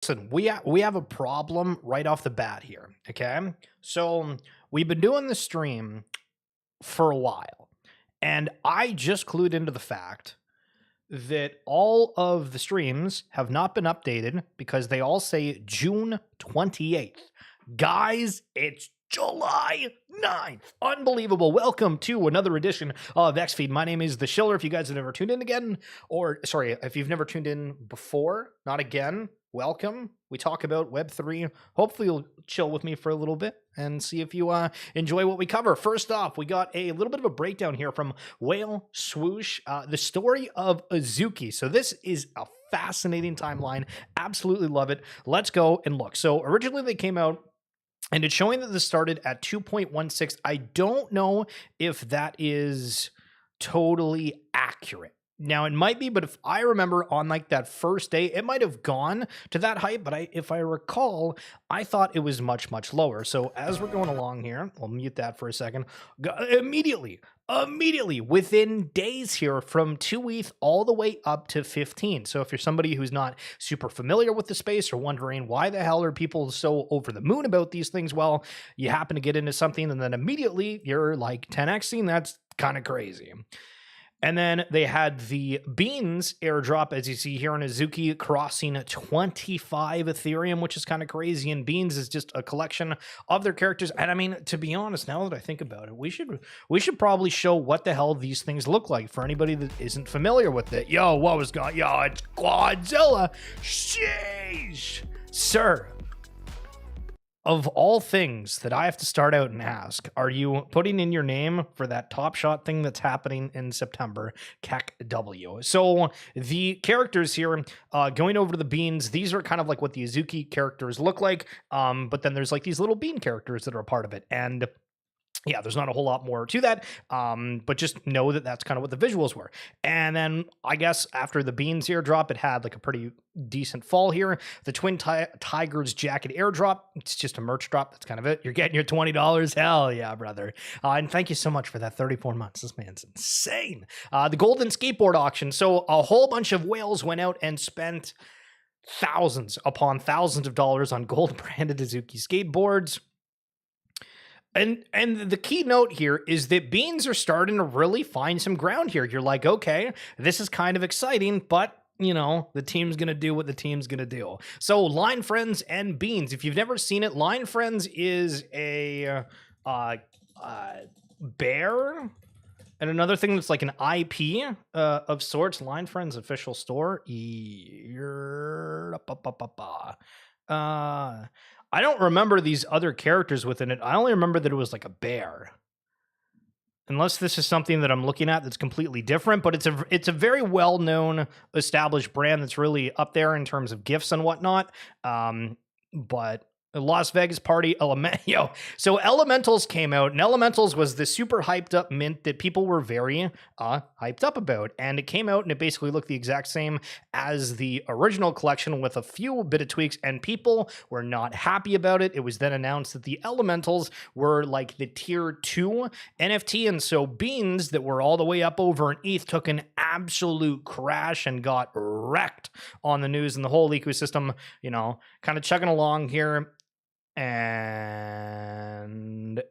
Listen, we have a problem right off the bat here. Okay, so we've been doing the stream for a while, and I just clued into the fact that all of the streams have not been updated because they all say June 28th. Guys, it's July 9th. Unbelievable. Welcome to another edition of XFeed. My name is the Schiller. If you guys have never tuned in again, or sorry, if you've never tuned in before, not again, welcome. We talk about Web3. Hopefully you'll chill with me for a little bit and see if you enjoy what we cover. First off, we got a little bit of a breakdown here from Whale Swoosh, the story of Azuki. So this is a fascinating timeline. Absolutely love it. Let's go and look. So originally they came out and it's showing that this started at 2.16. I don't know if that is totally accurate. Now it might be, but if I remember on like that first day, it might have gone to that height, but if I recall, I thought it was much, much lower. So as we're going along here, I'll mute that for a second. Immediately, within days here from 2 ETH all the way up to 15. So if you're somebody who's not super familiar with the space or wondering why the hell are people so over the moon about these things, well, you happen to get into something and then immediately you're like 10xing. That's kind of crazy. And then they had the Beans airdrop, as you see here in Azuki, crossing 25 Ethereum, which is kind of crazy. And Beans is just a collection of their characters. And I mean, to be honest, now that I think about it, we should probably show what the hell these things look like for anybody that isn't familiar with it. Yo, what was going? Yo, it's Godzilla. Sheesh, sir. Of all things that I have to start out and ask, are you putting in your name for that Top Shot thing that's happening in September? Kek W. So the characters here, going over to the Beans, these are kind of like what the Azuki characters look like, but then there's like these little bean characters that are a part of it. And yeah, there's not a whole lot more to that, but just know that that's kind of what the visuals were. And then I guess after the Beans airdrop, it had like a pretty decent fall here. The Twin Tigers jacket airdrop, it's just a merch drop. That's kind of it. You're getting your $20. Hell yeah, brother. And thank you so much for that 34 months. This man's insane. The Golden Skateboard auction. So a whole bunch of whales went out and spent thousands upon thousands of dollars on gold branded Azuki skateboards. And the key note here is that Beans are starting to really find some ground here. You're like, okay, this is kind of exciting, but you know, the team's going to do what the team's going to do. So Line Friends and Beans, if you've never seen it, Line Friends is a bear. And another thing that's like an IP of sorts, Line Friends official store. I don't remember these other characters within it. I only remember that it was like a bear. Unless this is something that I'm looking at that's completely different, but it's a very well-known established brand that's really up there in terms of gifts and whatnot. But a Las Vegas party, So Elementals came out, and Elementals was the super hyped up mint that people were very hyped up about. And it came out and it basically looked the exact same as the original collection with a few bit of tweaks, and people were not happy about it. It was then announced that the Elementals were like the tier 2 NFT, and so Beans that were all the way up over an ETH took an absolute crash and got wrecked on the news, and the whole ecosystem, you know, kind of chugging along here. And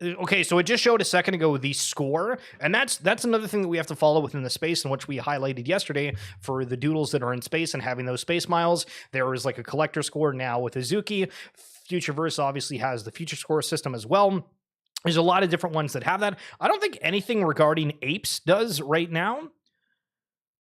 okay, so it just showed a second ago the score, and that's another thing that we have to follow within the space, in which we highlighted yesterday for the doodles that are in space and having those space miles. There is like a collector score now with Azuki. Futureverse obviously has the future score system as well. There's a lot of different ones that have that. I don't think anything regarding apes does right now.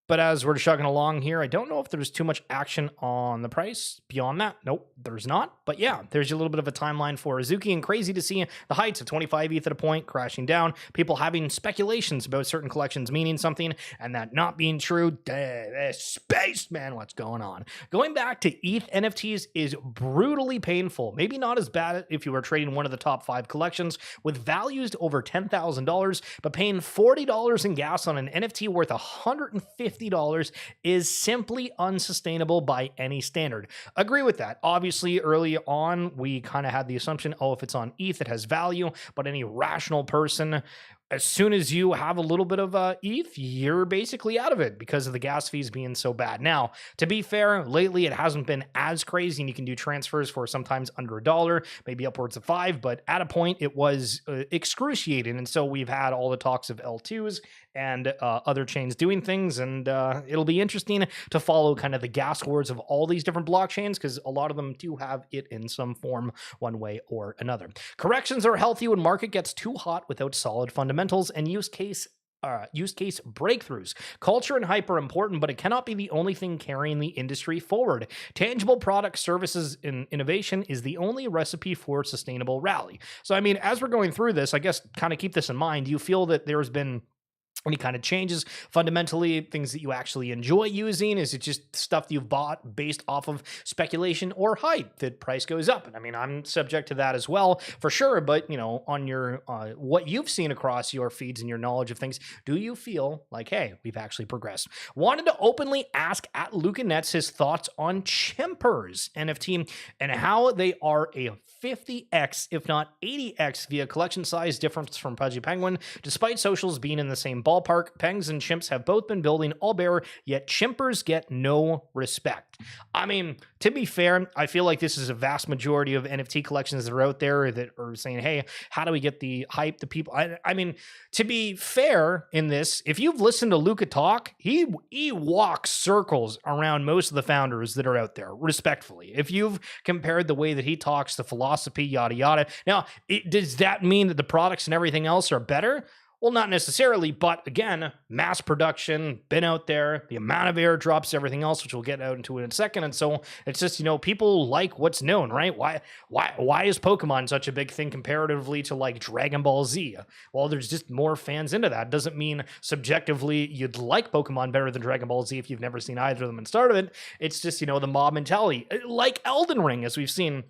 But as we're chugging along here, I don't know if there's too much action on the price. Beyond that, nope, there's not. But yeah, there's a little bit of a timeline for Azuki, and crazy to see the heights of 25 ETH at a point crashing down, people having speculations about certain collections meaning something and that not being true. Space, man, what's going on? Going back to ETH NFTs is brutally painful. Maybe not as bad if you were trading one of the top 5 collections with values over $10,000, but paying $40 in gas on an NFT worth $150 is simply unsustainable by any standard. Agree with that. Obviously, early on, we kind of had the assumption, oh, if it's on ETH, it has value, but any rational person as soon as you have a little bit of ETH, you're basically out of it because of the gas fees being so bad. Now, to be fair, lately it hasn't been as crazy, and you can do transfers for sometimes under $1, maybe upwards of $5, but at a point it was excruciating. And so we've had all the talks of L2s and other chains doing things, and it'll be interesting to follow kind of the gas wars of all these different blockchains, because a lot of them do have it in some form, one way or another. Corrections are healthy when market gets too hot without solid fundamentals and use case breakthroughs. Culture and hype are important, but it cannot be the only thing carrying the industry forward. Tangible products, services, and innovation is the only recipe for sustainable rally. So, I mean, as we're going through this, I guess kind of keep this in mind. Do you feel that there's been any kind of changes fundamentally, things that you actually enjoy using? Is it just stuff that you've bought based off of speculation or hype that price goes up? And I mean, I'm subject to that as well, for sure. But, you know, on your what you've seen across your feeds and your knowledge of things, do you feel like, hey, we've actually progressed? Wanted to openly ask at Luca Nets his thoughts on Chimpers NFT and how they are a 50x, if not 80x, via collection size difference from Pudgy Penguin. Despite socials being in the same ballpark, Pengs and Chimps have both been building all bear, yet Chimpers get no respect. I mean, to be fair, I feel like this is a vast majority of NFT collections that are out there that are saying, hey, how do we get the hype, the people? I mean, to be fair in this, if you've listened to Luca talk, he walks circles around most of the founders that are out there, respectfully. If you've compared the way that he talks, the philosophy, yada, yada. Now, does that mean that the products and everything else are better? Well, not necessarily, but again, mass production, been out there, the amount of airdrops, everything else, which we'll get out into in a second. And so it's just, you know, people like what's known, right? Why is Pokemon such a big thing comparatively to like Dragon Ball Z? Well, there's just more fans into that. Doesn't mean subjectively you'd like Pokemon better than Dragon Ball Z if you've never seen either of them and started it. It's just, you know, the mob mentality, like Elden Ring, as we've seen.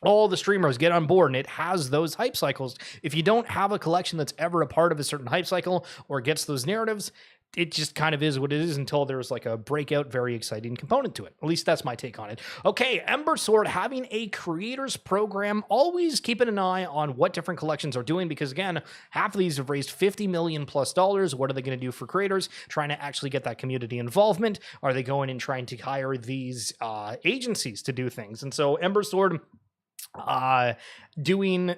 All the streamers get on board, and it has those hype cycles. If you don't have a collection that's ever a part of a certain hype cycle or gets those narratives, it just kind of is what it is until there's like a breakout, very exciting component to it. At least that's my take on it. Okay, Ember Sword having a creators program. Always keeping an eye on what different collections are doing, because again, half of these have raised $50 million plus. What are they going to do for creators? Trying to actually get that community involvement. Are they going and trying to hire these agencies to do things? And so Ember Sword doing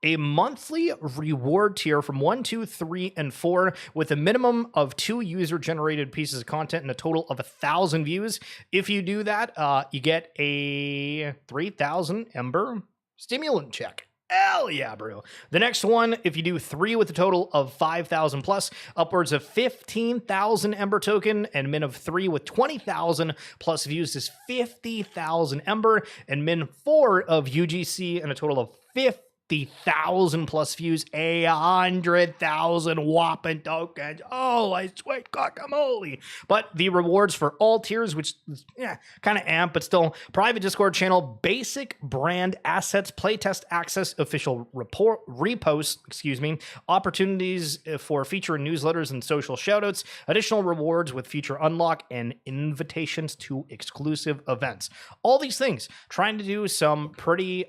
a monthly reward tier from 1, 2, 3, and 4 with a minimum of 2 user-generated pieces of content and a total of 1,000 views. If you do that, you get a 3,000 Ember stimulant check. Hell yeah, bro. The next one, if you do 3 with a total of 5,000 plus, upwards of 15,000 Ember token, and min of 3 with 20,000 plus views is 50,000 Ember, and min 4 of UGC and a total of 50,000 plus views, 100,000 whopping tokens. Oh, I swear, guacamole. But the rewards for all tiers, which kind of amp, but still private Discord channel, basic brand assets, playtest access, official reposts, opportunities for feature newsletters and social shoutouts, additional rewards with feature unlock, and invitations to exclusive events. All these things, trying to do some pretty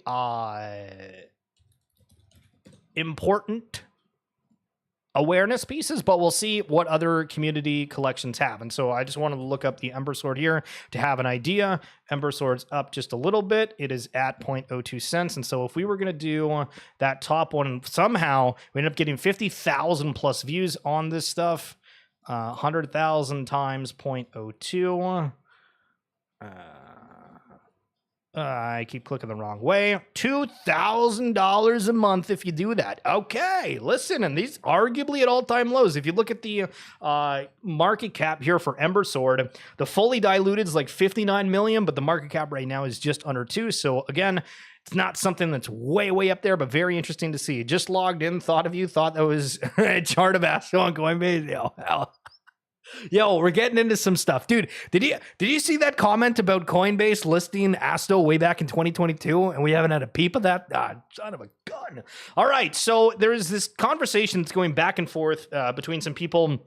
important awareness pieces, but we'll see what other community collections have. And so I just wanted to look up the Ember Sword here to have an idea. Ember Sword's up just a little bit. It is at 0.02 cents. And so if we were going to do that top one, somehow we end up getting 50,000 plus views on this stuff. 100,000 times 0.02. I keep clicking the wrong way. $2,000 a month if you do that. Okay, listen, and these arguably at all-time lows. If you look at the market cap here for Ember Sword, the fully diluted is like 59 million, but the market cap right now is just under 2. So again, it's not something that's way up there, but very interesting to see. Just logged in, thought that was a chart of Astro on Coinbase. Yo, we're getting into some stuff. Dude, did you see that comment about Coinbase listing Asto way back in 2022 and we haven't had a peep of that? Son of a gun. All right, so there's this conversation that's going back and forth between some people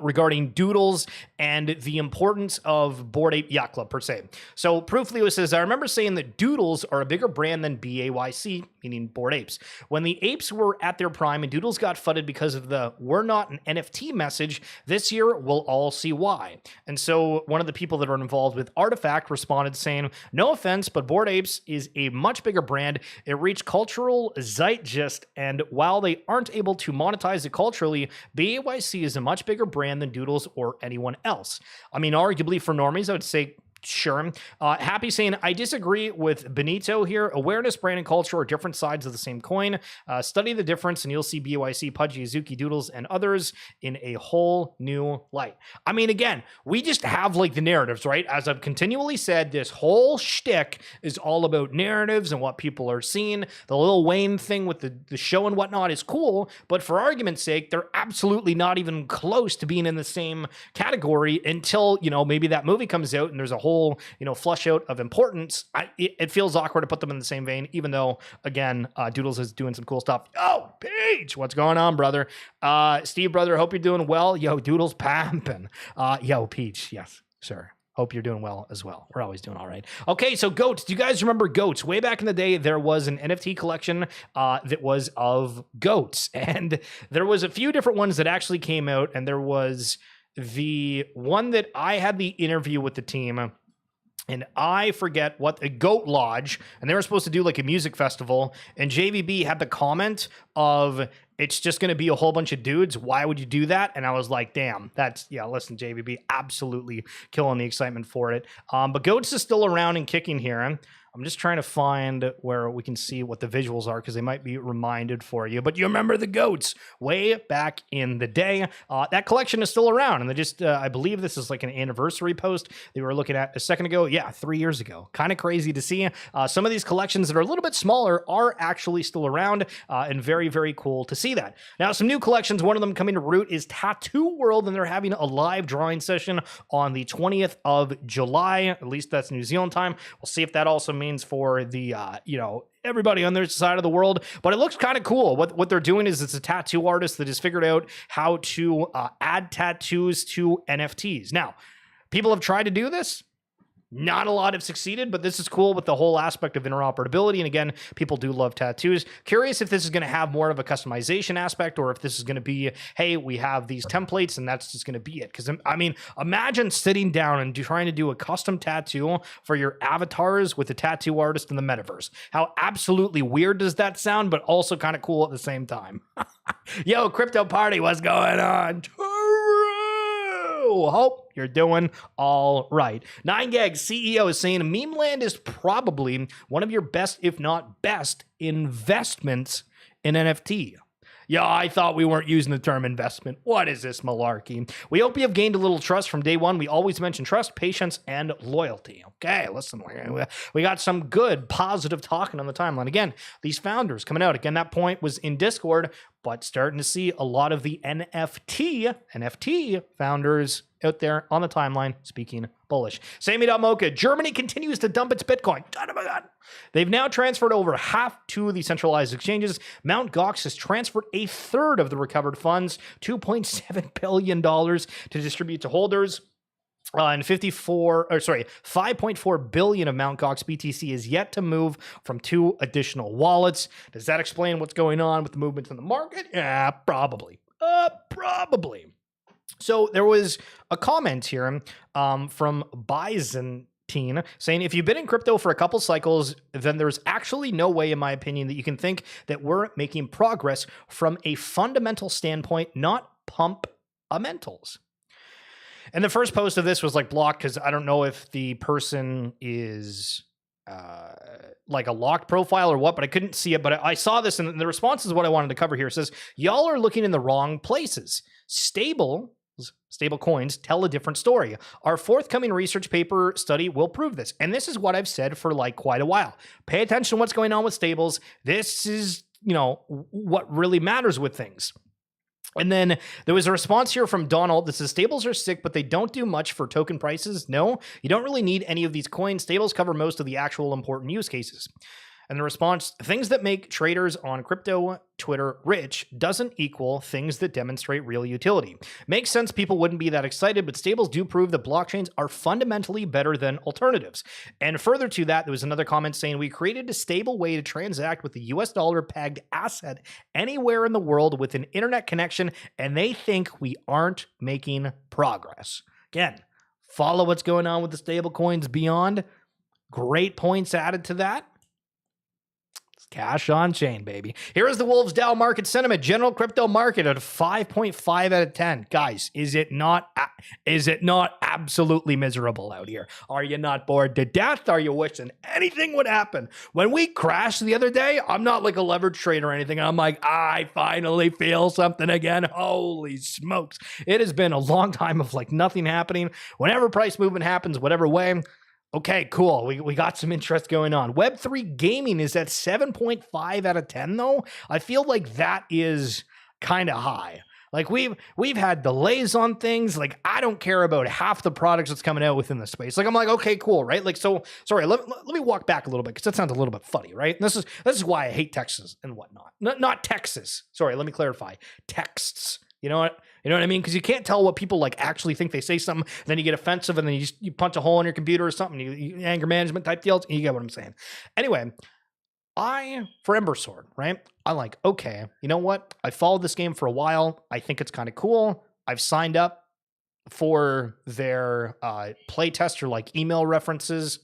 regarding doodles and the importance of Bored Ape Yacht Club per se. So Proof Leo says, I remember saying that doodles are a bigger brand than BAYC meaning Bored Apes. When the apes were at their prime and Doodles got fudded because of the "we're not an NFT" message, this year we'll all see why. And so one of the people that are involved with Artifact responded saying, "No offense, but Bored Apes is a much bigger brand. It reached cultural zeitgeist, and while they aren't able to monetize it culturally, BAYC is a much bigger brand than Doodles or anyone else." I mean, arguably for normies, I would say sure. Happy saying, "I disagree with Benito here. Awareness, brand, and culture are different sides of the same coin. Study the difference and you'll see BYC, Pudgy, Azuki, Doodles, and others in a whole new light." I mean, again, we just have like the narratives, right? As I've continually said, this whole shtick is all about narratives and what people are seeing. The Lil Wayne thing with the show and whatnot is cool, but for argument's sake, they're absolutely not even close to being in the same category until, you know, maybe that movie comes out and there's a whole, you know, flush out of importance. It feels awkward to put them in the same vein, even though, again, Doodles is doing some cool stuff. Yo, Peach, what's going on, brother? Steve, brother, hope you're doing well. Yo, Doodles pamping. Yo, Peach, yes, sir. Hope you're doing well as well. We're always doing all right. Okay, so goats. Do you guys remember goats? Way back in the day, there was an NFT collection that was of goats. And there was a few different ones that actually came out. And there was the one that I had the interview with the team, and I forget what, a Goat Lodge, and they were supposed to do like a music festival, and JVB had the comment of, "It's just going to be a whole bunch of dudes. Why would you do that?" And I was like, damn, that's, yeah, listen, JVB, absolutely killing the excitement for it. But Goats is still around and kicking here. I'm just trying to find where we can see what the visuals are because they might be reminded for you. But you remember the goats way back in the day. That collection is still around. And they just, I believe this is like an anniversary post they were looking at a second ago. Yeah, 3 years ago. Kind of crazy to see. Some of these collections that are a little bit smaller are actually still around, and very, very cool to see that. Now, some new collections. One of them coming to Root is Tattoo World, and they're having a live drawing session on the 20th of July. At least that's New Zealand time. We'll see if that also means for the, you know, everybody on their side of the world, but it looks kind of cool. What they're doing is it's a tattoo artist that has figured out how to add tattoos to NFTs. Now, people have tried to do this. Not a lot have succeeded, but this is cool with the whole aspect of interoperability. And again, people do love tattoos. Curious if this is going to have more of a customization aspect, or if this is going to be, hey, we have these templates and that's just going to be it. Because, I mean, imagine sitting down and trying to do a custom tattoo for your avatars with a tattoo artist in the metaverse. How absolutely weird does that sound, but also kind of cool at the same time. Yo, Crypto Party, what's going on? Hope you're doing all right. 9gag CEO is saying Meme Land is probably one of your best, if not best, investments in NFT. Yeah, I thought we weren't using the term investment. What is this malarkey? We hope you have gained a little trust from day one. We always mention trust, patience, and loyalty. Okay, listen, we got some good, positive talking on the timeline. Again, these founders coming out. Again, that point was in Discord, but starting to see a lot of the NFT founders out there on the timeline speaking bullish. Sammy.mocha, Germany continues to dump its Bitcoin. Oh my God. They've now transferred over half to the centralized exchanges. Mt. Gox has transferred a third of the recovered funds, $2.7 billion to distribute to holders. And 5.4 billion of Mt. Gox BTC is yet to move from 2 additional wallets. Does that explain what's going on with the movements in the market? Yeah, probably. Probably. So there was a comment here from Byzantine saying, if you've been in crypto for a couple cycles, then there's actually no way, in my opinion, that you can think that we're making progress from a fundamental standpoint, not pump-amentals. And the first post of this was like blocked because I don't know if the person is like a locked profile or what, but I couldn't see it. But I saw this, and the response is what I wanted to cover here. It says, y'all are looking in the wrong places. Stable coins tell a different story. Our forthcoming research paper study will prove this. And this is what I've said for like quite a while. Pay attention to what's going on with stables. This is, you know, what really matters with things. And then there was a response here from Donald that says, stables are sick, but they don't do much for token prices. No, you don't really need any of these coins. Stables cover most of the actual important use cases. And the response, things that make traders on crypto Twitter rich doesn't equal things that demonstrate real utility. Makes sense people wouldn't be that excited, but stables do prove that blockchains are fundamentally better than alternatives. And further to that, there was another comment saying, we created a stable way to transact with the US dollar pegged asset anywhere in the world with an internet connection, and they think we aren't making progress. Again, follow what's going on with the stable coins beyond. Great points added to that. Cash on chain, baby. Here is the Wolves DAO market sentiment. General crypto market at a 5.5 out of 10. Guys, is it not absolutely miserable out here? Are you not bored to death? Are you wishing anything would happen? When we crashed the other day, I'm not like a leverage trader or anything. I'm like, I finally feel something again. Holy smokes. It has been a long time of like nothing happening. Whenever price movement happens, whatever way, okay, cool. We got some interest going on. Web3 gaming is at 7.5 out of 10, though. I feel like that is kind of high. Like we've had delays on things. Like I don't care about half the products that's coming out within the space. Like I'm like, okay, cool, right? Like so. Sorry, let me walk back a little bit because that sounds a little bit funny, right? And this is why I hate Texas and whatnot. Not Texas. Sorry, let me clarify. Texts. You know what? You know what I mean? Because you can't tell what people like actually think. They say something, then you get offensive, and then you punch a hole in your computer or something. You anger management type deals. You get what I'm saying. Anyway, for Ember Sword, right? I'm like, okay, you know what? I followed this game for a while. I think it's kind of cool. I've signed up for their playtest or like email references.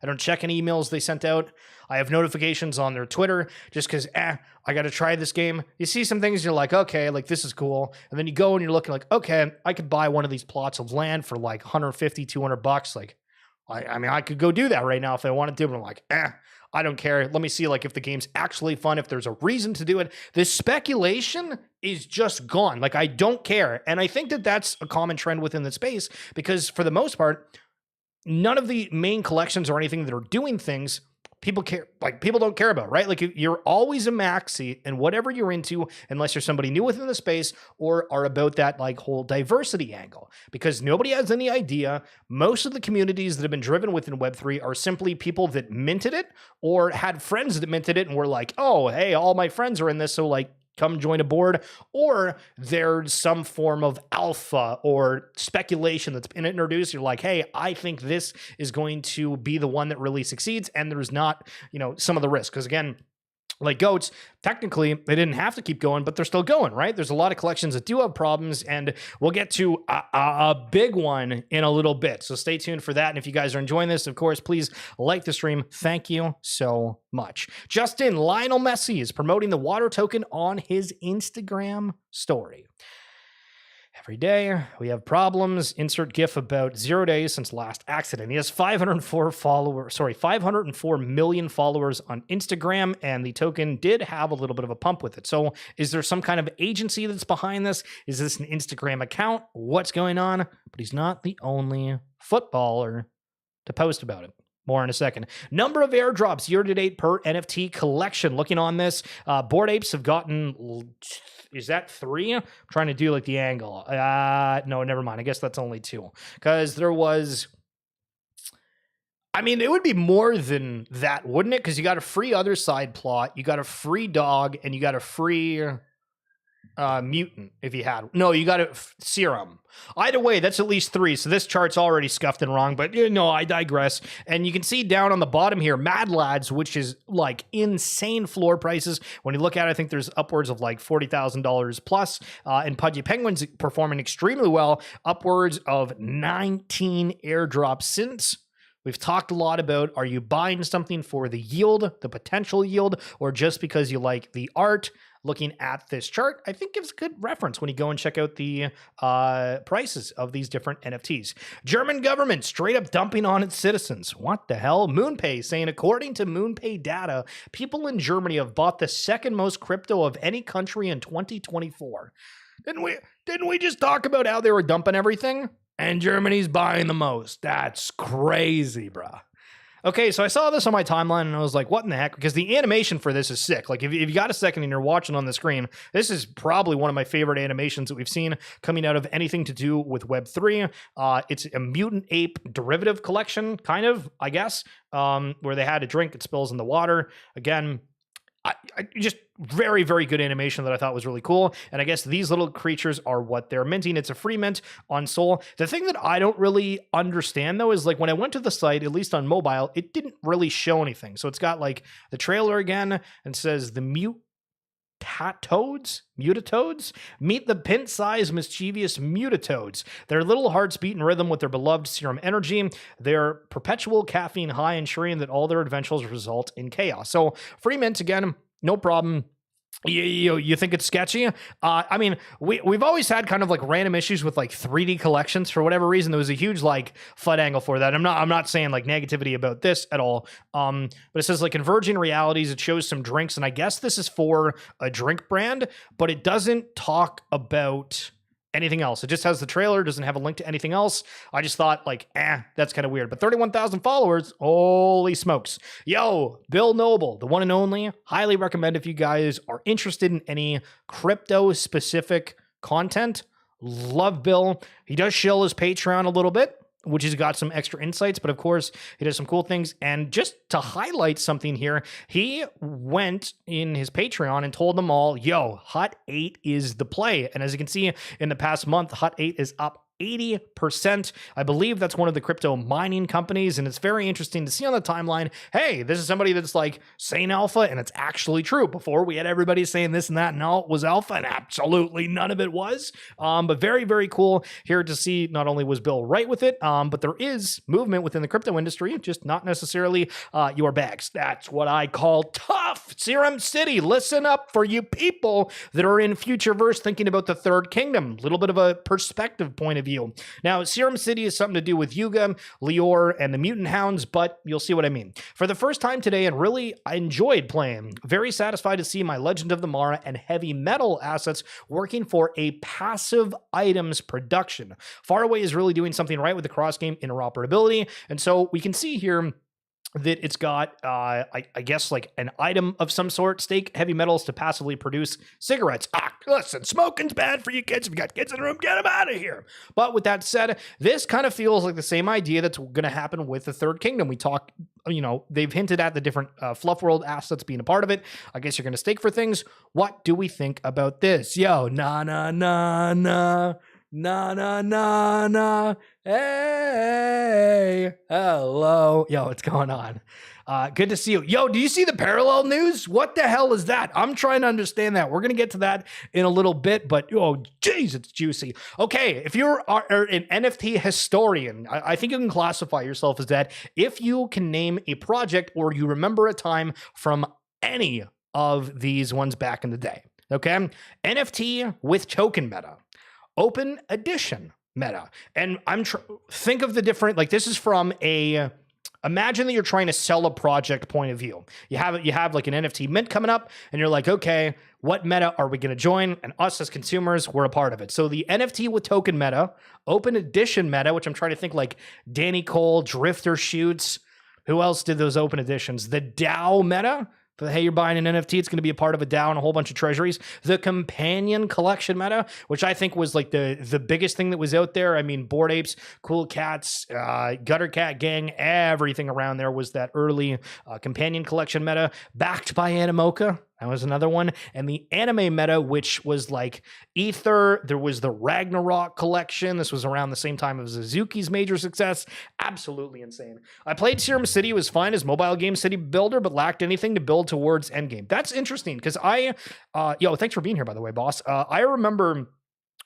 I don't check any emails they sent out. I have notifications on their Twitter just because, I got to try this game. You see some things, you're like, okay, like this is cool. And then you go and you're looking like, okay, I could buy one of these plots of land for like 150, 200 bucks. Like, I mean, I could go do that right now if I wanted to, but I'm like, I don't care. Let me see like if the game's actually fun, if there's a reason to do it. This speculation is just gone. Like, I don't care. And I think that that's a common trend within the space because for the most part, none of the main collections or anything that are doing things people care, like people don't care about, right? Like you're always a maxi and whatever you're into, unless you're somebody new within the space or are about that like whole diversity angle, because nobody has any idea. Most of the communities that have been driven within Web3 are simply people that minted it or had friends that minted it and were like, oh, hey, all my friends are in this. So like, come join a board, or there's some form of alpha or speculation that's been introduced. You're like, hey, I think this is going to be the one that really succeeds. And there's not, some of the risk. Because again, like goats, technically they didn't have to keep going, but they're still going, right? There's a lot of collections that do have problems, and we'll get to a big one in a little bit. So stay tuned for that. And if you guys are enjoying this, of course, please like the stream. Thank you so much. Justin, Lionel Messi is promoting the water token on his Instagram story. Every day we have problems. Insert GIF about 0 days since last accident. He has 504 million followers on Instagram, and the token did have a little bit of a pump with it. So is there some kind of agency that's behind this? Is this an Instagram account? What's going on? But he's not the only footballer to post about it. More in a second. Number of airdrops year to date per NFT collection. Looking on this, Bored Apes have gotten, is that 3? I'm trying to do like the angle. No, never mind. I guess that's only 2. Because there was, it would be more than that, wouldn't it? Because you got a free other side plot, you got a free dog, and you got a free mutant if you had. No, you got a serum. Either way, that's at least 3. So this chart's already scuffed and wrong, but I digress. And you can see down on the bottom here, Mad Lads, which is like insane floor prices. When you look at it, I think there's upwards of like $40,000 plus. And Pudgy Penguin's performing extremely well, upwards of 19 airdrops since. We've talked a lot about, are you buying something for the yield, the potential yield, or just because you like the art? Looking at this chart, I think gives a good reference when you go and check out the prices of these different NFTs. German government straight up dumping on its citizens. What the hell? MoonPay saying, according to MoonPay data, people in Germany have bought the second most crypto of any country in 2024. Didn't we just talk about how they were dumping everything? And Germany's buying the most. That's crazy, bruh. Okay, so I saw this on my timeline and I was like, what in the heck? Because the animation for this is sick. Like, if you got a second and you're watching on the screen, this is probably one of my favorite animations that we've seen coming out of anything to do with Web3. It's a mutant ape derivative collection, kind of, I guess, where they had a drink, it spills in the water. Again, I just very, very good animation that I thought was really cool. And I guess these little creatures are what they're minting. It's a free mint on Sol. The thing that I don't really understand, though, is like when I went to the site, at least on mobile, it didn't really show anything. So it's got like the trailer again and says the mutatoads, meet the pint-sized mischievous mutatoads. Their little hearts beat in rhythm with their beloved serum energy. Their perpetual caffeine high, ensuring that all their adventures result in chaos. So free mint again, no problem. You think it's sketchy? I mean, we've always had kind of like random issues with like 3D collections for whatever reason. There was a huge like FUD angle for that. I'm not saying like negativity about this at all. But it says like converging realities. It shows some drinks, and I guess this is for a drink brand, but it doesn't talk about anything else. It just has the trailer, doesn't have a link to anything else. I just thought like, that's kind of weird. But 31,000 followers, holy smokes. Yo, Bill Noble, the one and only, highly recommend if you guys are interested in any crypto specific content. Love Bill. He does shill his Patreon a little bit, which has got some extra insights, but of course, he does some cool things. And just to highlight something here, he went in his Patreon and told them all, yo, Hut 8 is the play. And as you can see, in the past month, Hut 8 is up 80%. I believe that's one of the crypto mining companies, and it's very interesting to see on the timeline, hey, this is somebody that's like saying alpha, and it's actually true. Before, we had everybody saying this and that, and all it was alpha, and absolutely none of it was. But very, very cool here to see not only was Bill right with it, but there is movement within the crypto industry, just not necessarily your bags. That's what I call tough. Serum City, listen up for you people that are in Futureverse thinking about the third kingdom. Little bit of a perspective point of view. Now, Serum City is something to do with Yuga, Lior, and the Mutant Hounds, but you'll see what I mean. For the first time today, and really, I enjoyed playing. Very satisfied to see my Legend of the Mara and heavy metal assets working for a passive items production. Faraway is really doing something right with the cross-game interoperability, and so we can see here that it's got, I guess, like an item of some sort, stake heavy metals to passively produce cigarettes. Listen, smoking's bad for you kids. If you got kids in the room, get them out of here. But with that said, this kind of feels like the same idea that's going to happen with the Third Kingdom. We talk, they've hinted at the different Fluff World assets being a part of it. I guess you're going to stake for things. What do we think about this? Yo, na. Hey, hello. Yo, what's going on? Good to see you. Yo, do you see the parallel news? What the hell is that? I'm trying to understand that. We're going to get to that in a little bit, but oh, geez, it's juicy. Okay, if you're an NFT historian, I think you can classify yourself as that if you can name a project or you remember a time from any of these ones back in the day. Okay, NFT with token meta. Open edition meta. And think of the different, like this is from imagine that you're trying to sell a project point of view. You have like an NFT mint coming up and you're like, okay, what meta are we going to join? And us as consumers, we're a part of it. So the NFT with token meta, open edition meta, which I'm trying to think like Danny Cole, Drifter Shoots. Who else did those open editions? The DAO meta. Hey, you're buying an NFT, it's going to be a part of a DAO and a whole bunch of treasuries. The companion collection meta, which I think was like the biggest thing that was out there. I mean, Bored Apes, Cool Cats, Gutter Cat Gang, everything around there was that early companion collection meta, backed by Animoca. That was another one. And the anime meta, which was like Ether. There was the Ragnarok collection. This was around the same time as Azuki's major success. Absolutely insane. I played Serum City. It was fine as mobile game city builder, but lacked anything to build towards endgame. That's interesting because thanks for being here, by the way, boss. I remember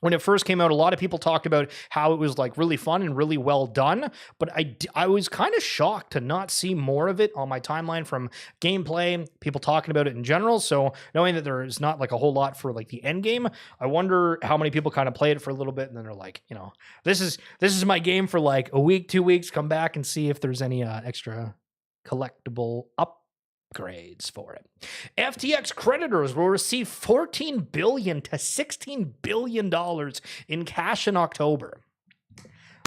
when it first came out, a lot of people talked about how it was like really fun and really well done, but I was kind of shocked to not see more of it on my timeline from gameplay, people talking about it in general. So knowing that there is not like a whole lot for like the end game, I wonder how many people kind of play it for a little bit and then they're like, this is my game for like a week, 2 weeks, come back and see if there's any extra collectible upgrades for it. FTX creditors will receive $14 billion to $16 billion in cash in October.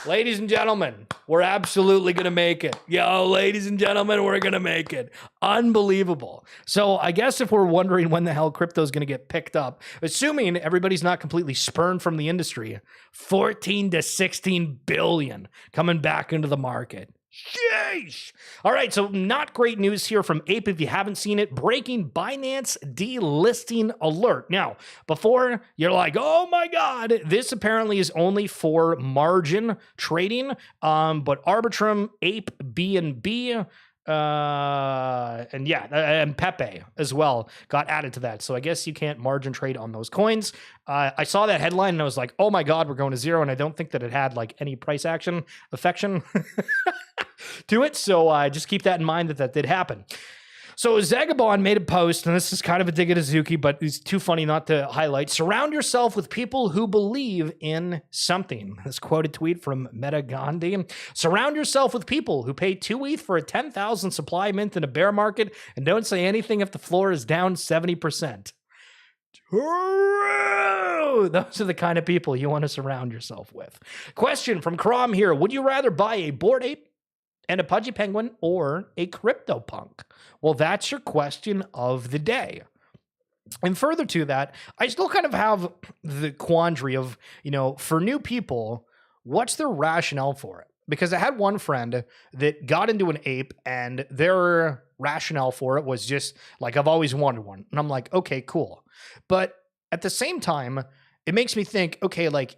Ladies and gentlemen, we're absolutely going to make it. Yo, ladies and gentlemen, we're going to make it. Unbelievable. So I guess if we're wondering when the hell crypto is going to get picked up, assuming everybody's not completely spurned from the industry, 14 to 16 billion coming back into the market. Sheesh. All right, so not great news here from Ape if you haven't seen it. Breaking Binance delisting alert. Now, before you're like, oh my God, this apparently is only for margin trading, but Arbitrum, Ape, BNB, and Pepe as well got added to that. So I guess you can't margin trade on those coins. I saw that headline and I was like, oh my God, we're going to zero. And I don't think that it had like any price action affection to it. So just keep that in mind that did happen. So Zagabond made a post, and this is kind of a dig at Azuki, but it's too funny not to highlight. Surround yourself with people who believe in something. This quoted tweet from Meta Gandhi. Surround yourself with people who pay 2 ETH for a 10,000 supply mint in a bear market and don't say anything if the floor is down 70%. True. Those are the kind of people you want to surround yourself with. Question from Crom here. Would you rather buy a Bored Ape and a Pudgy Penguin or a CryptoPunk? Well, that's your question of the day. And further to that, I still kind of have the quandary of, for new people, what's their rationale for it? Because I had one friend that got into an ape and their rationale for it was just like, I've always wanted one. And I'm like, okay, cool. But at the same time, it makes me think, okay, like,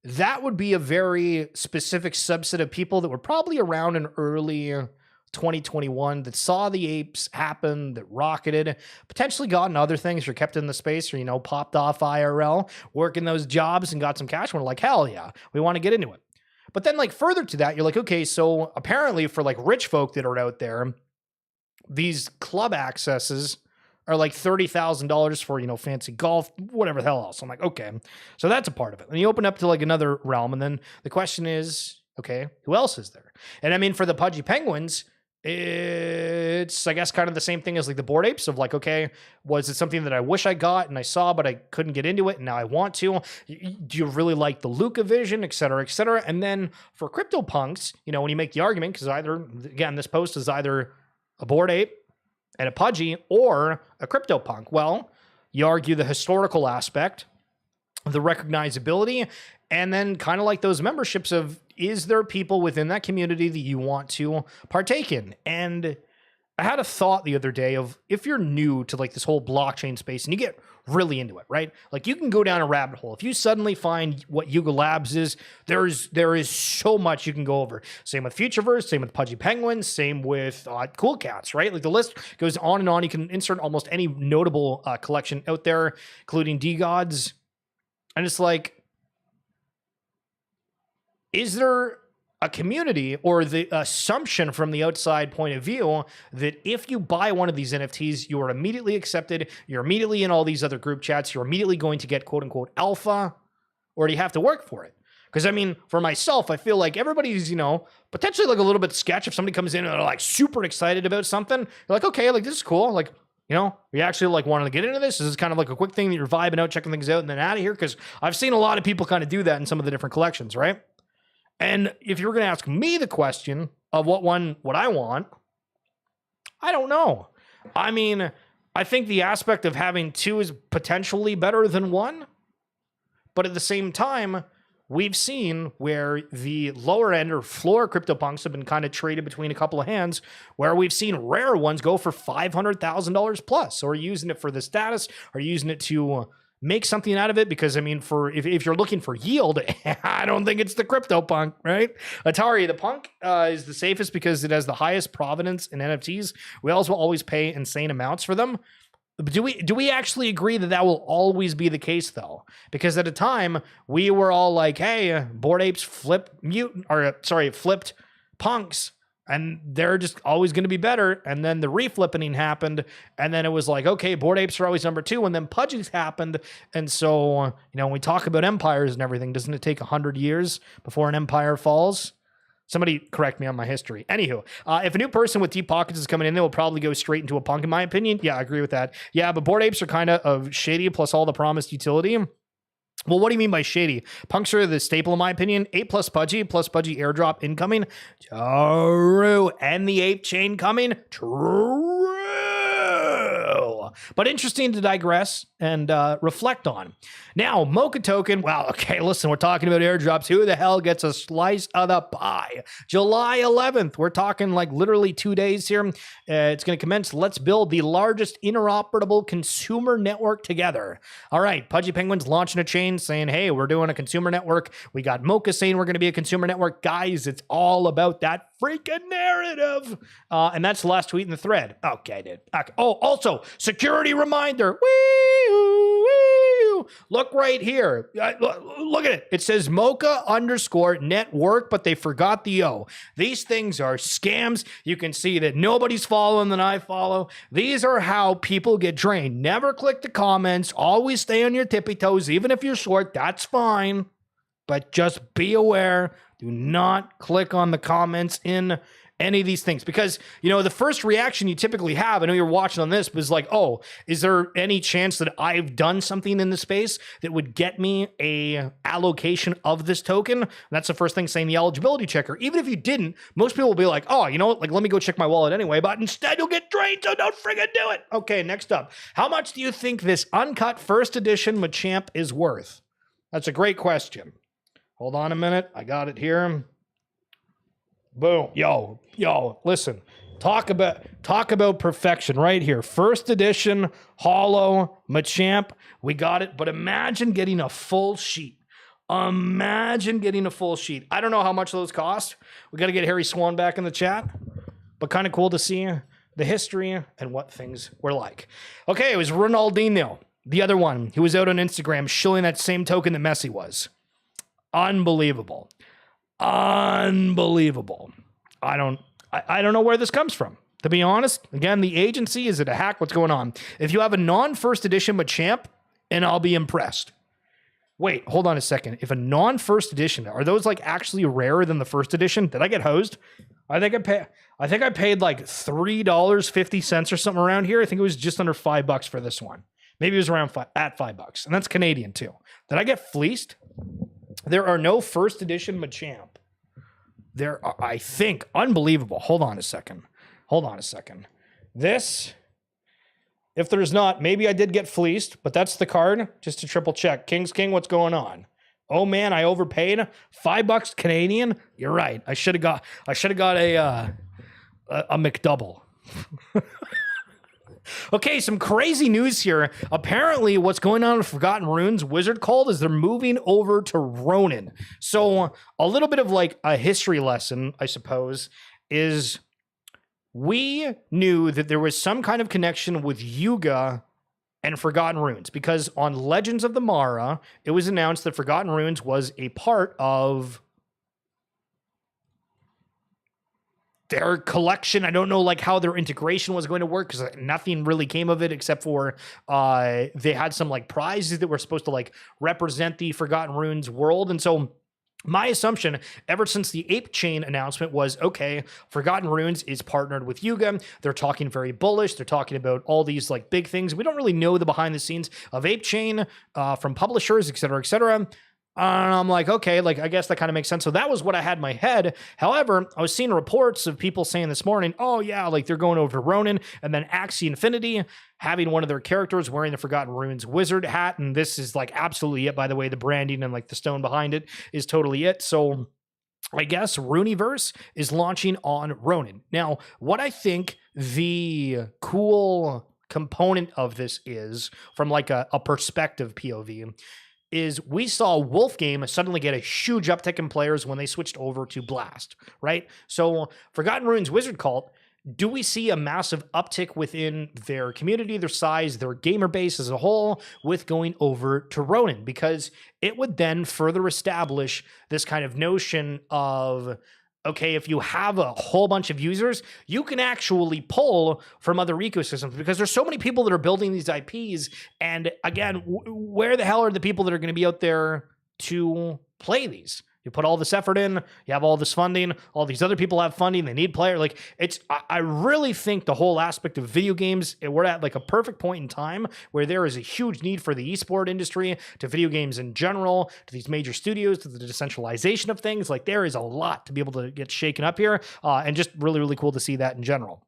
that would be a very specific subset of people that were probably around in early 2021 that saw the apes happen, that rocketed, potentially gotten other things or kept in the space or, popped off IRL, working those jobs and got some cash. And we're like, hell yeah, we want to get into it. But then like further to that, you're like, okay, so apparently for like rich folk that are out there, these club accesses are like $30,000 for, fancy golf, whatever the hell else. I'm like, okay, so that's a part of it. And you open up to like another realm. And then the question is, okay, who else is there? And I mean, for the Pudgy Penguins, it's, I guess, kind of the same thing as like the Bored Apes of like, okay, was it something that I wish I got and I saw, but I couldn't get into it and now I want to? Do you really like the Luca vision, et cetera, et cetera? And then for CryptoPunks, when you make the argument, because either, again, this post is either a Bored Ape and a Pudgy or a CryptoPunk. Well, you argue the historical aspect, the recognizability, and then kind of like those memberships of, is there people within that community that you want to partake in? And I had a thought the other day of, if you're new to like this whole blockchain space and you get really into it, right? Like you can go down a rabbit hole. If you suddenly find what Yuga Labs is, there is so much you can go over. Same with Futureverse, same with Pudgy Penguins, same with Cool Cats, right? Like the list goes on and on. You can insert almost any notable collection out there, including D-Gods. And it's like, is there a community or the assumption from the outside point of view that if you buy one of these NFTs, you are immediately accepted, you're immediately in all these other group chats, you're immediately going to get quote unquote alpha, or do you have to work for it? Because I mean, for myself, I feel like everybody's, potentially like a little bit sketch if somebody comes in and they're like super excited about something. You're like, okay, like this is cool. Like, you actually like wanting to get into this? This is kind of like a quick thing that you're vibing out, checking things out, and then out of here. Because I've seen a lot of people kind of do that in some of the different collections, right? And if you were going to ask me the question of what I want, I don't know. I mean, I think the aspect of having two is potentially better than one. But at the same time, we've seen where the lower end or floor CryptoPunks have been kind of traded between a couple of hands, where we've seen rare ones go for $500,000 plus, or using it for the status, or using it to make something out of it. Because I mean, if you're looking for yield, I don't think it's the CryptoPunk, right? Atari, the Punk is the safest because it has the highest provenance in NFTs. We also always pay insane amounts for them. Do we actually agree that will always be the case though? Because at a time we were all like, hey, Bored Apes flipped punks, and they're just always going to be better. And then the reflipping happened, and then it was like, okay, Bored Apes are always number two, and then Pudgies happened. And so, when we talk about empires and everything, doesn't it take 100 years before an empire falls? Somebody correct me on my history. Anywho, if a new person with deep pockets is coming in, they will probably go straight into a punk, in my opinion. Yeah, I agree with that. Yeah, but Bored Apes are kind of shady, plus all the promised utility. Well, what do you mean by shady? Punks are the staple, in my opinion. 8 plus Pudgy airdrop incoming. True. And the ape chain coming. True. But interesting to digress and reflect on. Now, Mocha Token. Well, okay, listen, we're talking about airdrops. Who the hell gets a slice of the pie? July 11th. We're talking like literally 2 days here. It's going to commence. Let's build the largest interoperable consumer network together. All right, Pudgy Penguin's launching a chain saying, hey, we're doing a consumer network. We got Mocha saying we're going to be a consumer network. Guys, it's all about that freaking narrative. And that's the last tweet in the thread. Okay, dude. Okay. Oh, also, security reminder. Woo! Look right here. Look at it. It says Mocha_network, but they forgot the O. These things are scams. You can see that nobody's following than I follow. These are how people get drained. Never click the comments. Always stay on your tippy toes. Even if you're short, that's fine. But just be aware. Do not click on the comments in any of these things, because, you know, the first reaction you typically have, I know you're watching on this, was like, oh, is there any chance that I've done something in the space that would get me a allocation of this token? That's the first thing, saying the eligibility checker. Even if you didn't, most people will be like, oh, you know what, like, let me go check my wallet anyway, but instead you'll get drained, so don't friggin' do it. Okay, next up. How much do you think this uncut first edition Machamp is worth? That's a great question. Hold on a minute. I got it here. Boom. Yo, listen. Talk about perfection right here. First edition, hollow, Machamp. We got it. But imagine getting a full sheet. Imagine getting a full sheet. I don't know how much those cost. We got to get Harry Swan back in the chat. But kind of cool to see the history and what things were like. Okay, it was Ronaldinho, the other one, who was out on Instagram showing that same token that Messi was. Unbelievable. Unbelievable. I don't know where this comes from, to be honest. Again, the agency, is it a hack? What's going on? If you have a non-first edition Machamp, and I'll be impressed. Wait, hold on a second. If a non-first edition, are those like actually rarer than the first edition? Did I get hosed? I think I paid like $3.50 or something around here. I think it was just under $5 for this one. Maybe it was around $5, and that's Canadian too. Did I get fleeced? There are no first edition Machamp. There are, I think, unbelievable. Hold on a second. This, if there's not, maybe I did get fleeced, but that's the card, just to triple check. King's King, what's going on? Oh man, I overpaid. $5 Canadian. You're right. I should have got a McDouble. Okay, some crazy news here. Apparently, what's going on with Forgotten Runes Wizard Cult is they're moving over to Ronin. So a little bit of like a history lesson, I suppose, is we knew that there was some kind of connection with Yuga and Forgotten Runes, because on Legends of the Mara, it was announced that Forgotten Runes was a part of their collection. I don't know like how their integration was going to work, because nothing really came of it except for they had some like prizes that were supposed to like represent the Forgotten Runes world. And so my assumption ever since the Ape Chain announcement was, okay, Forgotten Runes is partnered with Yuga. They're talking very bullish. They're talking about all these like big things. We don't really know the behind the scenes of Ape Chain from publishers, et cetera, et cetera. And I'm like, okay, like, I guess that kind of makes sense. So that was what I had in my head. However, I was seeing reports of people saying this morning, oh yeah, like they're going over to Ronin, and then Axie Infinity having one of their characters wearing the Forgotten Runes wizard hat. And this is like absolutely it, by the way. The branding and like the stone behind it is totally it. So I guess Runiverse is launching on Ronin. Now, what I think the cool component of this is, from like a perspective POV, is we saw Wolfgame suddenly get a huge uptick in players when they switched over to Blast, right? So Forgotten Runes Wizard Cult, do we see a massive uptick within their community, their size, their gamer base as a whole with going over to Ronin? Because it would then further establish this kind of notion of, okay, if you have a whole bunch of users, you can actually pull from other ecosystems, because there's so many people that are building these IPs. And again, where the hell are the people that are going to be out there to play these? You put all this effort in, you have all this funding, all these other people have funding, they need players. Like I really think the whole aspect of video games, we're at like a perfect point in time where there is a huge need for the esport industry, to video games in general, to these major studios, to the decentralization of things. Like there is a lot to be able to get shaken up here, and just really, really cool to see that in general.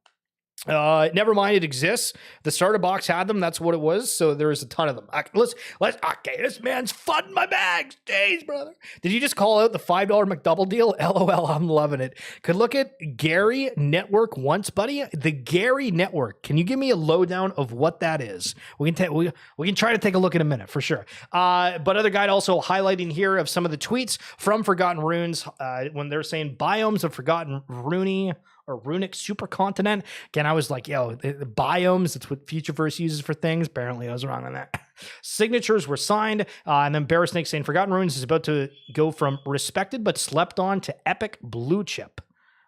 Never mind, it exists. The starter box had them. That's what it was. So there is a ton of them. Okay, this man's funding my bags. Jeez, brother. Did you just call out the $5 McDouble deal? LOL, I'm loving it. Could look at Gari Network once, buddy. The Gari Network. Can you give me a lowdown of what that is? We can try to take a look in a minute for sure. But other guide also highlighting here of some of the tweets from Forgotten Runes, when they're saying biomes of Forgotten Rune or runic supercontinent. Again, I was like, yo, the biomes, that's what Futureverse uses for things. Apparently I was wrong on that. Signatures were signed. And then Bear Snake saying Forgotten Runes is about to go from respected but slept on to epic blue chip.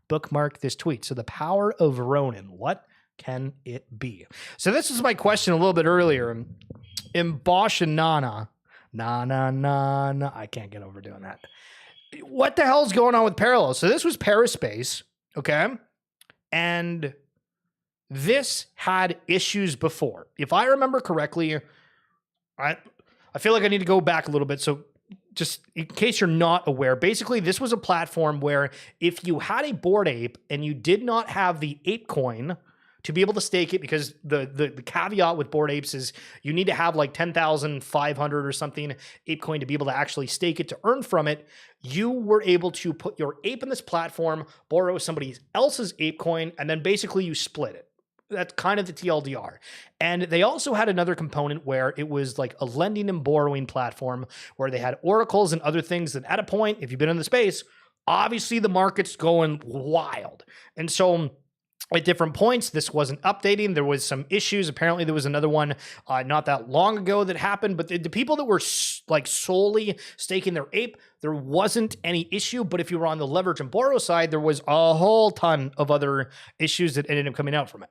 Bookmark this tweet. So the power of Ronin, what can it be? So this is my question a little bit earlier. In Bosch and Nana, I can't get over doing that. What the hell is going on with Parallel? So this was Paraspace, okay? And this had issues before. If I remember correctly, I feel like I need to go back a little bit. So just in case you're not aware, basically this was a platform where if you had a Bored Ape and you did not have the ape coin to be able to stake it, because the caveat with Bored Apes is you need to have like 10,500 or something ape coin to be able to actually stake it to earn from it. You were able to put your ape in this platform, borrow somebody else's ape coin, and then basically you split it. That's kind of the TLDR. And they also had another component where it was like a lending and borrowing platform where they had oracles and other things that at a point, if you've been in the space, obviously the market's going wild. And so at different points, this wasn't updating. There was some issues. Apparently, there was another one not that long ago that happened. But the people that were like solely staking their ape, there wasn't any issue. But if you were on the leverage and borrow side, there was a whole ton of other issues that ended up coming out from it.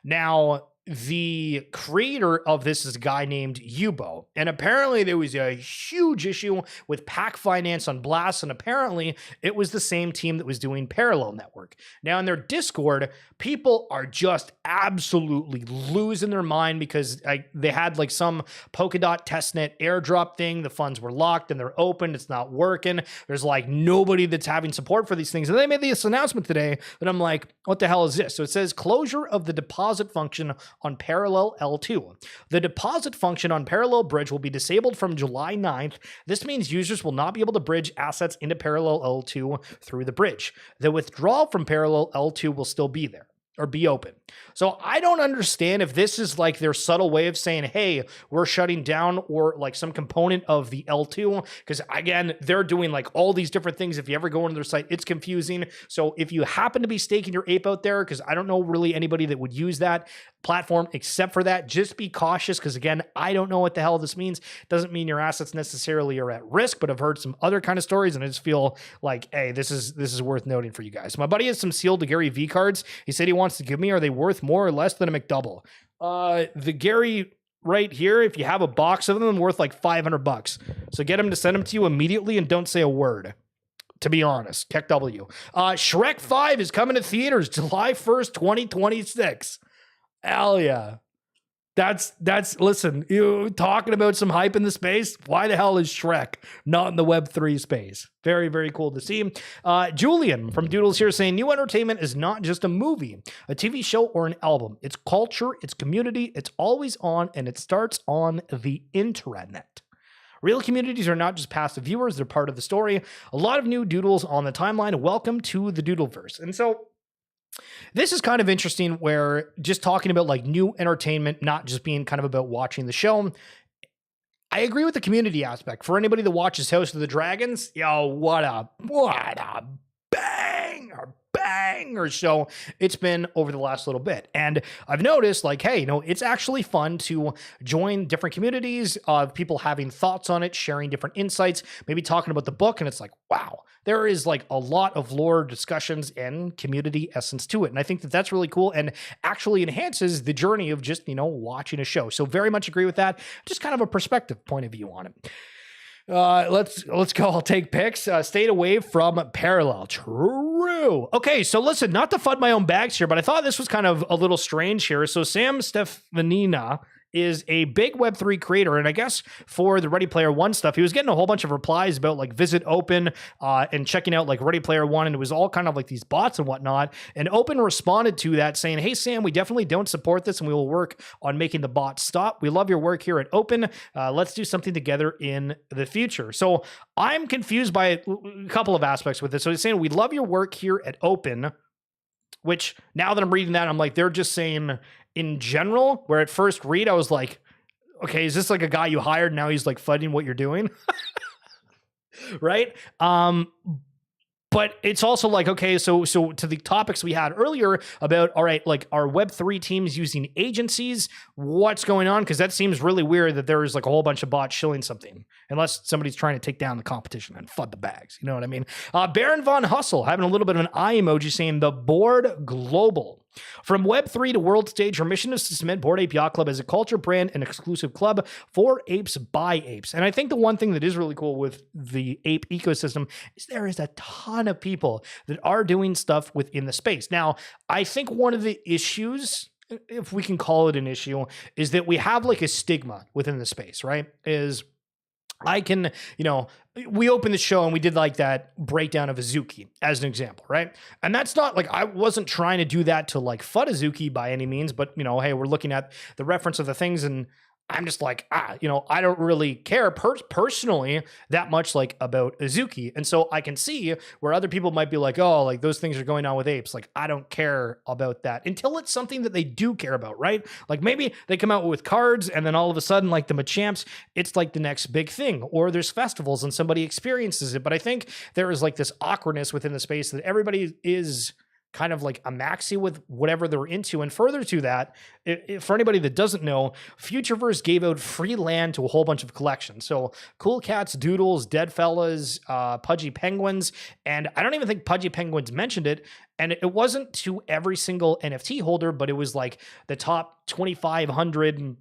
Now, the creator of this is a guy named Yubo. And apparently there was a huge issue with Pack Finance on Blast. And apparently it was the same team that was doing Parallel Network. Now in their Discord, people are just absolutely losing their mind because they had like some Polkadot testnet airdrop thing. The funds were locked and they're open. It's not working. There's like nobody that's having support for these things. And they made this announcement today that I'm like, what the hell is this? So it says closure of the deposit function on Parallel L2. The deposit function on Parallel Bridge will be disabled from July 9th. This means users will not be able to bridge assets into Parallel L2 through the bridge. The withdrawal from Parallel L2 will still be there or be open. So I don't understand if this is like their subtle way of saying, hey, we're shutting down or like some component of the L2. Because again, they're doing like all these different things. If you ever go into their site, it's confusing. So if you happen to be staking your ape out there, because I don't know really anybody that would use that platform except for that, just be cautious. Because again, I don't know what the hell this means. Doesn't mean your assets necessarily are at risk, but I've heard some other kind of stories and I just feel like, hey, this is worth noting for you guys. My buddy has some sealed to Gary V cards. He said he wants to give me. Are they worth more or less than a McDouble? The Gary right here, if you have a box of them, worth like $500. So get him to send them to you immediately and don't say a word. To be honest, Keck W. Shrek 5 is coming to theaters July 1st, 2026. Hell yeah. That's listen, you talking about some hype in the space. Why the hell is Shrek not in the Web3 space? Very, very cool to see. Julian from Doodles here saying new entertainment is not just a movie, a TV show, or an album. It's culture, it's community, it's always on, and it starts on the intranet. Real communities are not just passive viewers, they're part of the story. A lot of new doodles on the timeline. Welcome to the Doodleverse. And so this is kind of interesting where just talking about like new entertainment, not just being kind of about watching the show. I agree with the community aspect. For anybody that watches House of the Dragons, yo, what a banger show it's been over the last little bit. And I've noticed like, hey, it's actually fun to join different communities of people having thoughts on it, sharing different insights, maybe talking about the book. And it's like, wow, there is like a lot of lore discussions and community essence to it. And I think that that's really cool and actually enhances the journey of just, watching a show. So very much agree with that. Just kind of a perspective point of view on it. Let's go. I'll take picks. Stayed away from parallel. True. Okay, so listen, not to fud my own bags here, but I thought this was kind of a little strange here. So Sam Stefanina is a big Web3 creator, and I guess for the Ready Player One stuff, he was getting a whole bunch of replies about like visit Open and checking out like Ready Player One, and it was all kind of like these bots and whatnot. And Open responded to that saying, "Hey Sam, we definitely don't support this, and we will work on making the bots stop. We love your work here at Open. Let's do something together in the future." So I'm confused by a couple of aspects with this. So he's saying, "We love your work here at Open," which now that I'm reading that, I'm like, they're just saying in general, where at first read, I was like, okay, is this like a guy you hired? Now he's like fighting what you're doing. Right. But it's also like, okay, so to the topics we had earlier about, all right, like are Web3 teams using agencies? What's going on? Because that seems really weird that there's like a whole bunch of bots shilling something, unless somebody's trying to take down the competition and fud the bags. You know what I mean? Baron Von Hustle having a little bit of an eye emoji saying the board global. From Web3 to world stage, our mission is to cement Bored Ape Yacht Club as a culture, brand, and exclusive club for apes by apes. And I think the one thing that is really cool with the ape ecosystem is there is a ton of people that are doing stuff within the space. Now, I think one of the issues, if we can call it an issue, is that we have like a stigma within the space, right? Is I can, we opened the show and we did like that breakdown of Azuki as an example, right? And that's not like, I wasn't trying to do that to like FUD Azuki by any means, but hey, we're looking at the reference of the things and I'm just like, I don't really care personally that much like about Azuki. And so I can see where other people might be like, oh, like those things are going on with apes. Like, I don't care about that until it's something that they do care about, right? Like maybe they come out with cards and then all of a sudden like the Machamps, it's like the next big thing, or there's festivals and somebody experiences it. But I think there is like this awkwardness within the space that everybody is kind of like a maxi with whatever they're into. And further to that, for anybody that doesn't know, Futureverse gave out free land to a whole bunch of collections. So Cool Cats, Doodles, Dead Fellas, Pudgy Penguins, and I don't even think Pudgy Penguins mentioned it. And it wasn't to every single NFT holder, but it was like the top 2,500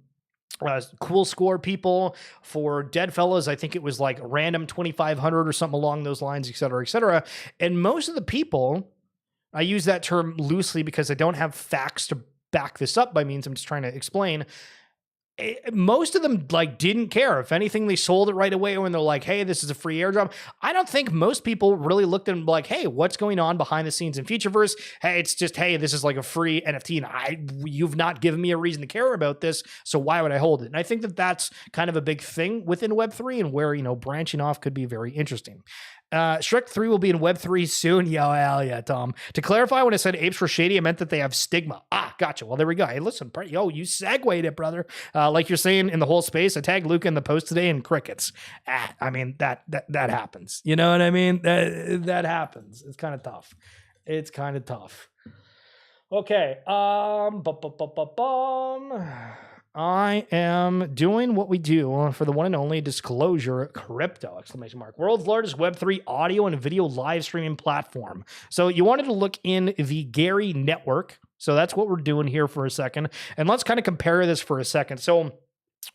cool score people. For Dead Fellas, I think it was like random 2,500 or something along those lines, et cetera, et cetera. And most of the people, I use that term loosely because I don't have facts to back this up by means I'm just trying to explain. Most of them like didn't care. If anything, they sold it right away when they're like, hey, this is a free airdrop. I don't think most people really looked at them like, hey, what's going on behind the scenes in Futureverse? Hey, it's just, hey, this is like a free NFT and you've not given me a reason to care about this, so why would I hold it? And I think that that's kind of a big thing within Web3 and where, branching off could be very interesting. Shrek 3 will be in Web3 soon. Yo, hell yeah, Tom. To clarify, when I said apes were shady, I meant that they have stigma. Gotcha. Well, there we go. Hey, listen, you segued it, brother. Like you're saying in the whole space, I tagged Luca in the post today and crickets. I mean, that happens. You know what I mean? That happens. It's kind of tough. Okay. I am doing what we do for the one and only Disclosure Crypto, exclamation mark. World's largest Web3 audio and video live streaming platform. So you wanted to look in the Gari network. So that's what we're doing here for a second. And let's kind of compare this for a second. So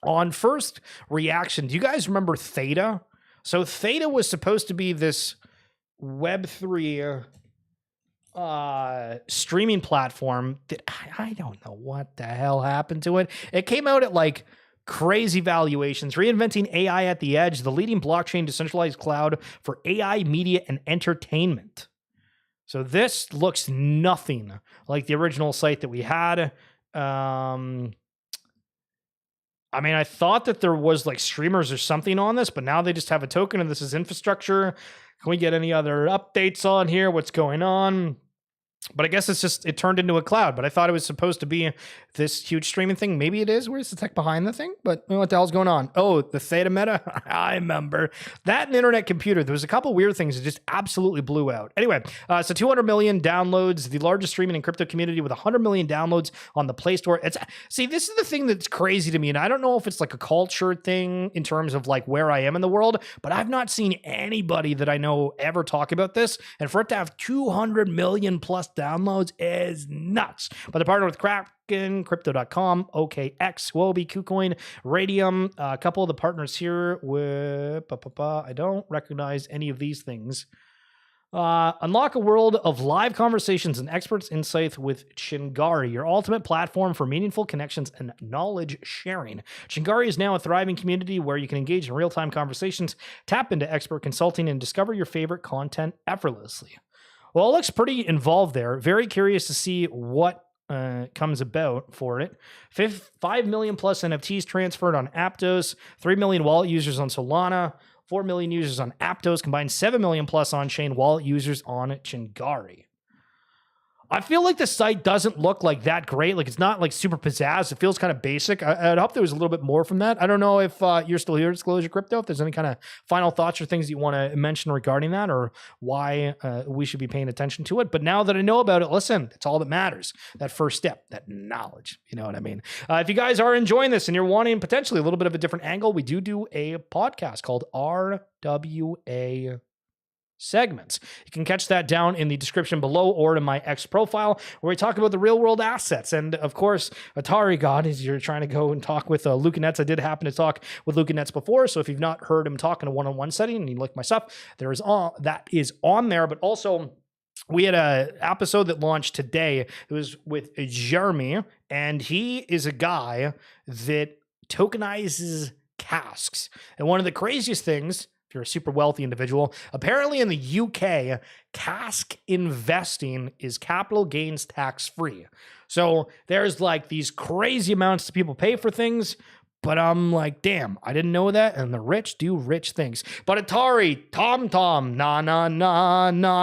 on first reaction, do you guys remember Theta? So Theta was supposed to be this Web3 streaming platform that I don't know what the hell happened to it. It came out at like crazy valuations, reinventing AI at the edge, the leading blockchain decentralized cloud for AI, media, and entertainment. So this looks nothing like the original site that we had. I mean, I thought that there was like streamers or something on this, but now they just have a token and this is infrastructure. Can we get any other updates on here? What's going on? But I guess it turned into a cloud, but I thought it was supposed to be this huge streaming thing. Maybe it is. Where's the tech behind the thing? But what the hell's going on? Oh, the Theta meta? I remember. That and Internet Computer. There was a couple weird things that just absolutely blew out. Anyway, so 200 million downloads, the largest streaming and crypto community with 100 million downloads on the Play Store. See, this is the thing that's crazy to me, and I don't know if it's like a culture thing in terms of like where I am in the world, but I've not seen anybody that I know ever talk about this. And for it to have 200 million plus plus downloads is nuts. But they're partnered with Kraken, Crypto.com, OKX, Wobi, KuCoin, Radium, a couple of the partners here with, I don't recognize any of these things. Unlock a world of live conversations and experts' insights with Gari, your ultimate platform for meaningful connections and knowledge sharing. Gari is now a thriving community where you can engage in real-time conversations, tap into expert consulting, and discover your favorite content effortlessly. Well, it looks pretty involved there. Very curious to see what comes about for it. 5 million plus NFTs transferred on Aptos, 3 million wallet users on Solana, 4 million users on Aptos, combined 7 million plus on-chain wallet users on Gari. I feel like the site doesn't look like that great. Like, it's not like super pizzazz. It feels kind of basic. I'd hope there was a little bit more from that. I don't know if you're still here, Disclosure Crypto, if there's any kind of final thoughts or things you want to mention regarding that, or why we should be paying attention to it. But now that I know about it, listen, it's all that matters. That first step, that knowledge. You know what I mean? If you guys are enjoying this and you're wanting potentially a little bit of a different angle, we do a podcast called RWA segments. You can catch that down in the description below or in my X profile, where we talk about the real world assets. And of course, Atari God, as you're trying to go and talk with Luca Nets. I did happen to talk with Luca Nets before, so if you've not heard him talk in a one-on-one setting and you like my stuff, that is on there. But also, we had an episode that launched today. It was with Jeremy, and he is a guy that tokenizes casks. And one of the craziest things, if you're a super wealthy individual, apparently in the UK, cask investing is capital gains tax free. So there's like these crazy amounts that people pay for things, but I'm like, damn, I didn't know that. And the rich do rich things. But Atari, TomTom,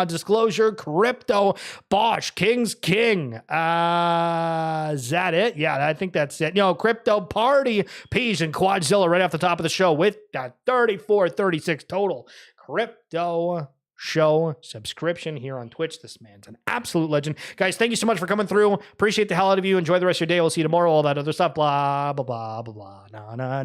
Disclosure, Crypto, Bosch, King's King. Is that it? Yeah, I think that's it. Crypto Party, Peas, and Quadzilla right off the top of the show with 3436 total crypto show subscription here on Twitch. This man's an absolute legend. Guys, thank you so much for coming through. Appreciate the hell out of you. Enjoy the rest of your day. We'll see you tomorrow. All that other stuff. Blah, blah, blah, blah, blah.